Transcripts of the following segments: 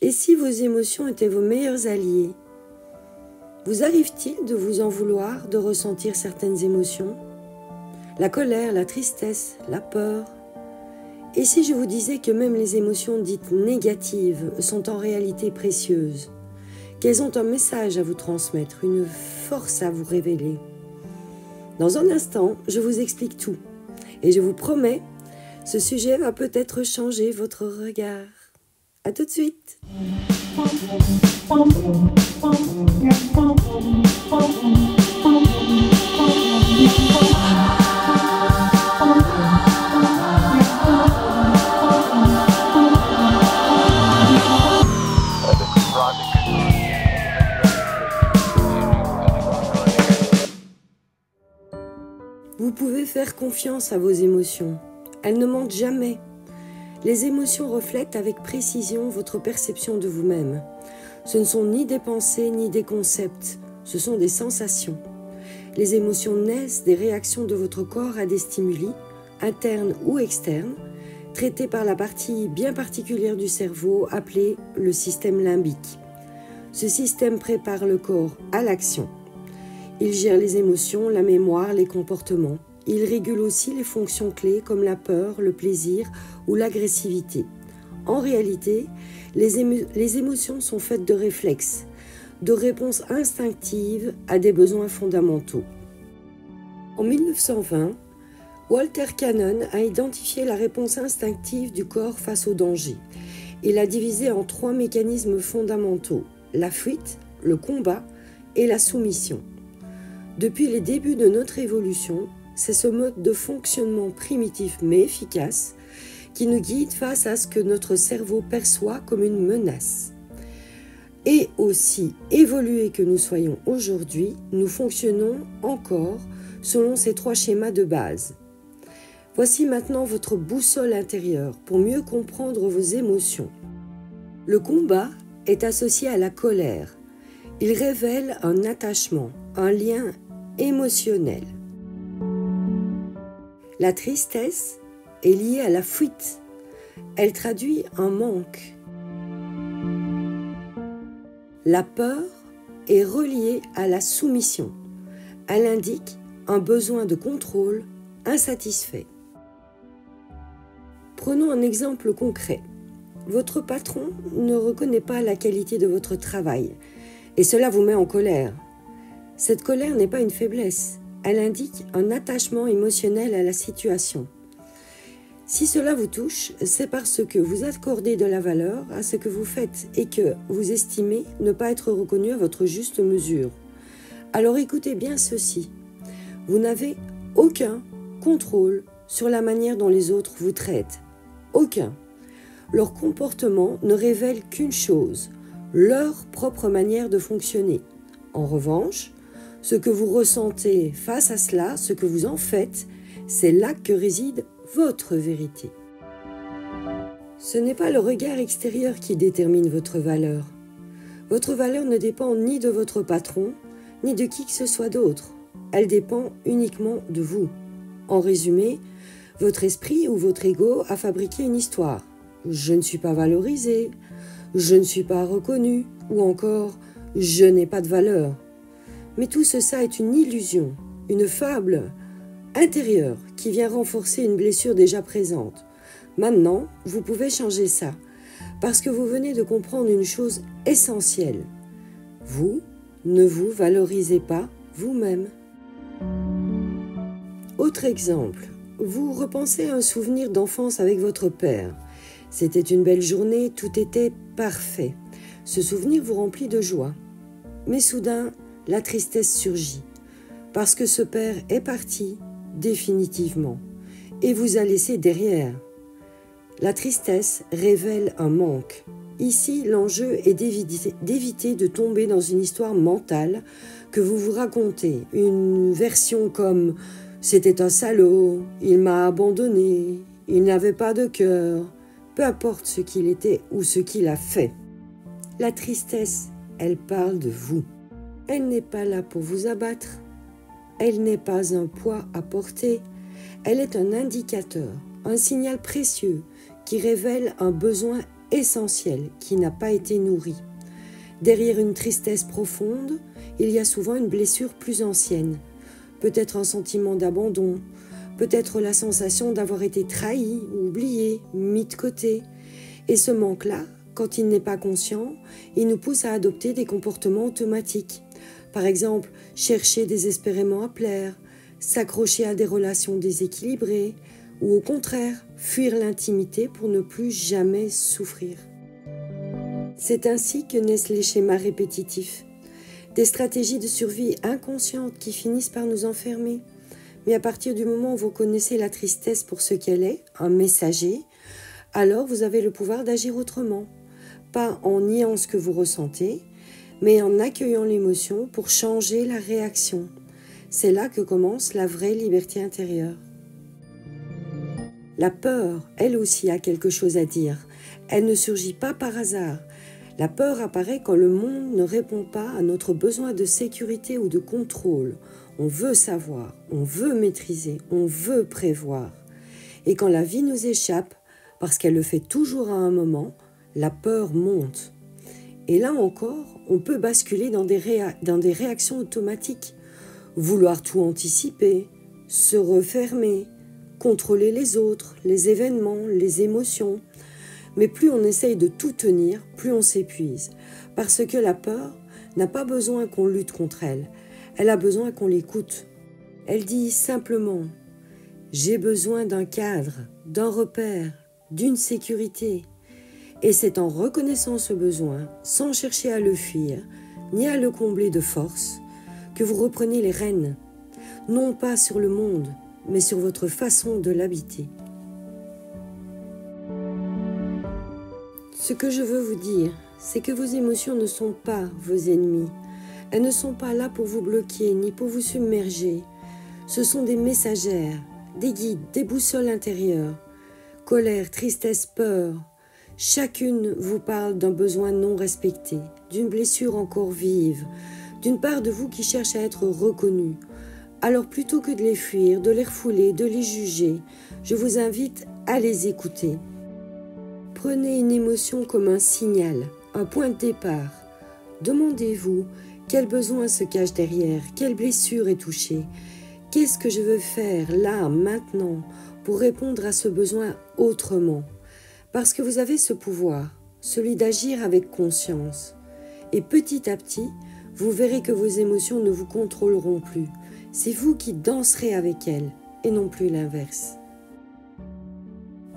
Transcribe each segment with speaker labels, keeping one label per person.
Speaker 1: Et si vos émotions étaient vos meilleurs alliés? Vous arrive-t-il de vous en vouloir de ressentir certaines émotions? La colère, la tristesse, la peur. Et si je vous disais que même les émotions dites négatives sont en réalité précieuses, qu'elles ont un message à vous transmettre, une force à vous révéler? Dans un instant, je vous explique tout. Et je vous promets, ce sujet va peut-être changer votre regard. À tout de suite. Vous pouvez faire confiance à vos émotions. Elles ne mentent jamais. Les émotions reflètent avec précision votre perception de vous-même. Ce ne sont ni des pensées ni des concepts, ce sont des sensations. Les émotions naissent des réactions de votre corps à des stimuli, internes ou externes, traités par la partie bien particulière du cerveau appelée le système limbique. Ce système prépare le corps à l'action. Il gère les émotions, la mémoire, les comportements. Il régule aussi les fonctions clés comme la peur, le plaisir ou l'agressivité. En réalité, les émotions sont faites de réflexes, de réponses instinctives à des besoins fondamentaux. En 1920, Walter Cannon a identifié la réponse instinctive du corps face au danger. Il l'a divisée en 3 mécanismes fondamentaux, la fuite, le combat et la soumission. Depuis les débuts de notre évolution, c'est ce mode de fonctionnement primitif mais efficace qui nous guide face à ce que notre cerveau perçoit comme une menace. Et aussi évolués que nous soyons aujourd'hui, nous fonctionnons encore selon ces 3 schémas de base. Voici maintenant votre boussole intérieure pour mieux comprendre vos émotions. Le combat est associé à la colère. Il révèle un attachement, un lien émotionnel. La tristesse est liée à la fuite. Elle traduit un manque. La peur est reliée à la soumission. Elle indique un besoin de contrôle insatisfait. Prenons un exemple concret. Votre patron ne reconnaît pas la qualité de votre travail et cela vous met en colère. Cette colère n'est pas une faiblesse. Elle indique un attachement émotionnel à la situation. Si cela vous touche, c'est parce que vous accordez de la valeur à ce que vous faites et que vous estimez ne pas être reconnu à votre juste mesure. Alors écoutez bien ceci. Vous n'avez aucun contrôle sur la manière dont les autres vous traitent. Aucun. Leur comportement ne révèle qu'une chose, leur propre manière de fonctionner. En revanche, ce que vous ressentez face à cela, ce que vous en faites, c'est là que réside votre vérité. Ce n'est pas le regard extérieur qui détermine votre valeur. Votre valeur ne dépend ni de votre patron, ni de qui que ce soit d'autre. Elle dépend uniquement de vous. En résumé, votre esprit ou votre ego a fabriqué une histoire. Je ne suis pas valorisé, je ne suis pas reconnu, ou encore je n'ai pas de valeur. Mais tout ça est une illusion, une fable intérieure qui vient renforcer une blessure déjà présente. Maintenant, vous pouvez changer ça, parce que vous venez de comprendre une chose essentielle. Vous ne vous valorisez pas vous-même. Autre exemple, vous repensez à un souvenir d'enfance avec votre père. C'était une belle journée, tout était parfait. Ce souvenir vous remplit de joie. Mais soudain, la tristesse surgit, parce que ce père est parti définitivement et vous a laissé derrière. La tristesse révèle un manque. Ici, l'enjeu est d'éviter de tomber dans une histoire mentale que vous vous racontez, une version comme « c'était un salaud, il m'a abandonné, il n'avait pas de cœur », peu importe ce qu'il était ou ce qu'il a fait. La tristesse, elle parle de vous. Elle n'est pas là pour vous abattre. Elle n'est pas un poids à porter. Elle est un indicateur, un signal précieux qui révèle un besoin essentiel qui n'a pas été nourri. Derrière une tristesse profonde, il y a souvent une blessure plus ancienne. Peut-être un sentiment d'abandon, peut-être la sensation d'avoir été trahi, oublié, mis de côté. Et ce manque-là, quand il n'est pas conscient, il nous pousse à adopter des comportements automatiques. Par exemple, chercher désespérément à plaire, s'accrocher à des relations déséquilibrées, ou au contraire, fuir l'intimité pour ne plus jamais souffrir. C'est ainsi que naissent les schémas répétitifs, des stratégies de survie inconscientes qui finissent par nous enfermer. Mais à partir du moment où vous connaissez la tristesse pour ce qu'elle est, un messager, alors vous avez le pouvoir d'agir autrement, pas en niant ce que vous ressentez, mais en accueillant l'émotion pour changer la réaction. C'est là que commence la vraie liberté intérieure. La peur, elle aussi, a quelque chose à dire. Elle ne surgit pas par hasard. La peur apparaît quand le monde ne répond pas à notre besoin de sécurité ou de contrôle. On veut savoir, on veut maîtriser, on veut prévoir. Et quand la vie nous échappe, parce qu'elle le fait toujours à un moment, la peur monte. Et là encore, on peut basculer dans des réactions automatiques. Vouloir tout anticiper, se refermer, contrôler les autres, les événements, les émotions. Mais plus on essaye de tout tenir, plus on s'épuise. Parce que la peur n'a pas besoin qu'on lutte contre elle. Elle a besoin qu'on l'écoute. Elle dit simplement « J'ai besoin d'un cadre, d'un repère, d'une sécurité. » Et c'est en reconnaissant ce besoin, sans chercher à le fuir, ni à le combler de force, que vous reprenez les rênes, non pas sur le monde, mais sur votre façon de l'habiter. Ce que je veux vous dire, c'est que vos émotions ne sont pas vos ennemis. Elles ne sont pas là pour vous bloquer, ni pour vous submerger. Ce sont des messagères, des guides, des boussoles intérieures. Colère, tristesse, peur. Chacune vous parle d'un besoin non respecté, d'une blessure encore vive, d'une part de vous qui cherche à être reconnue. Alors plutôt que de les fuir, de les refouler, de les juger, je vous invite à les écouter. Prenez une émotion comme un signal, un point de départ. Demandez-vous quel besoin se cache derrière, quelle blessure est touchée. Qu'est-ce que je veux faire là, maintenant, pour répondre à ce besoin autrement? Parce que vous avez ce pouvoir, celui d'agir avec conscience. Et petit à petit, vous verrez que vos émotions ne vous contrôleront plus. C'est vous qui danserez avec elles, et non plus l'inverse.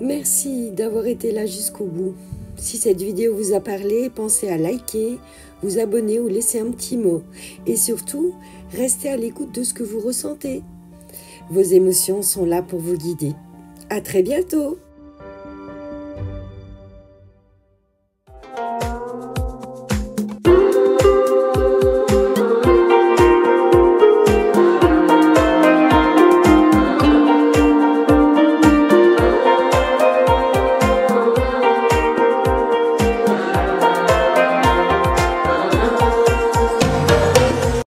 Speaker 1: Merci d'avoir été là jusqu'au bout. Si cette vidéo vous a parlé, pensez à liker, vous abonner ou laisser un petit mot. Et surtout, restez à l'écoute de ce que vous ressentez. Vos émotions sont là pour vous guider. À très bientôt!